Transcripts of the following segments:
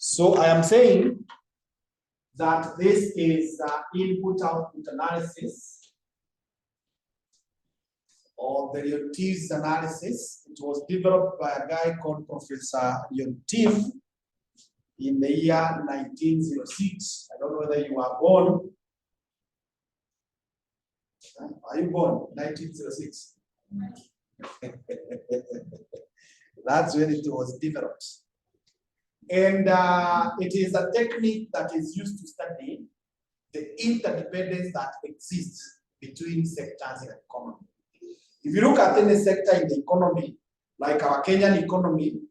So I am saying that this is input-output analysis or the Leontief analysis. It was developed by a guy called Professor Leontief in the year 1906. I don't know whether you were born. Are you born 1906? That's when it was developed. And it is a technique that is used to study the interdependence that exists between sectors in the economy. If you look at any sector in the economy, like our Kenyan economy,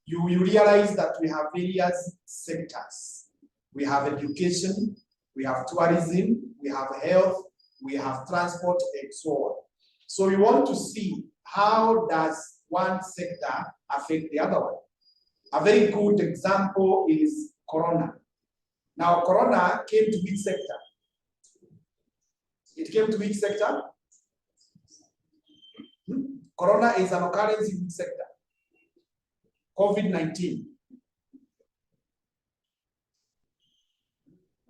you realize that we have various sectors. We have education, we have tourism, we have health, we have transport, and so on. So we want to see how does one sector affect the other one. A very good example is Corona. Now, Corona came to which sector? It came to which sector? Corona is an occurrence in which sector? COVID-19.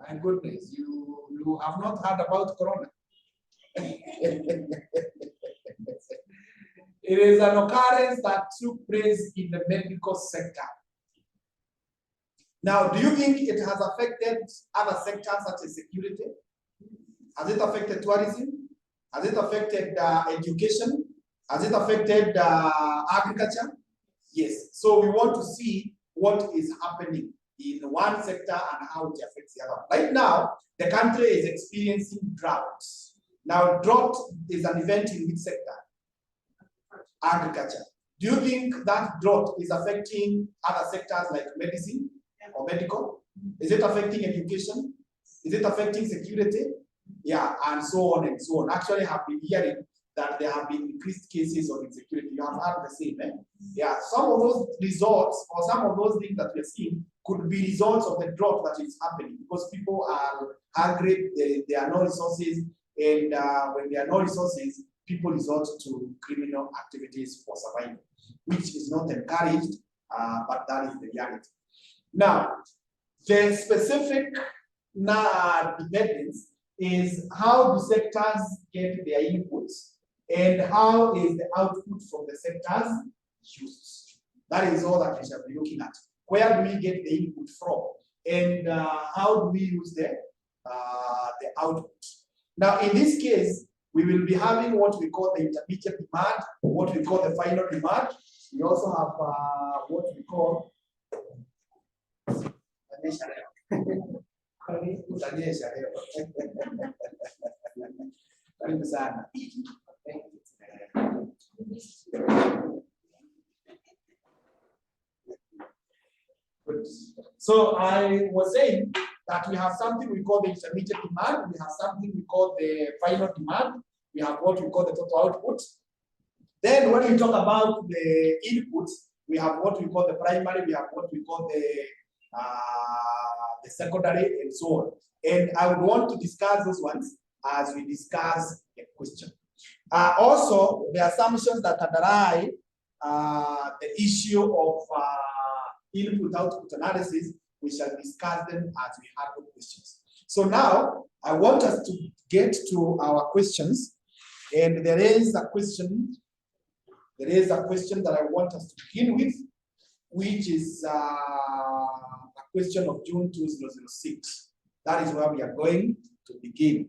My goodness, you have not heard about Corona. It is an occurrence that took place in the medical sector. Now, do you think it has affected other sectors such as security? Has it affected tourism? Has it affected education? Has it affected agriculture? Yes. So we want to see what is happening in one sector and how it affects the other. Right now, the country is experiencing drought. Now, drought is an event in which sector? Agriculture. Do you think that drought is affecting other sectors like medicine or medical? Is it affecting education? Is it affecting security? Yeah, and so on and so on. Actually, I have been hearing that there have been increased cases of insecurity. You have heard the same, eh? Yeah, some of those results or some of those things that we are seeing could be results of the drought that is happening because people are hungry, there are no resources, and when there are no resources, people resort to criminal activities for survival, which is not encouraged, but that is the reality. Now, the specific dependence is how the sectors get their inputs and how is the output from the sectors used. That is all that we shall be looking at. Where do we get the input from? And how do we use the output? Now, in this case, we will be having what we call the intermediate demand, what we call the final demand. We also have what we call so I was saying that we have something we call the intermediate demand, we have something we call the final demand, we have what we call the total output. Then when we talk about the inputs, we have what we call the primary, we have what we call the secondary, and so on. And I would want to discuss those ones as we discuss a question. Also, the assumptions that underlie the issue of input-output analysis, we shall discuss them as we have the questions. So now, I want us to get to our questions, and there is a question that I want us to begin with, which is a question of June 2006. That is where we are going to begin.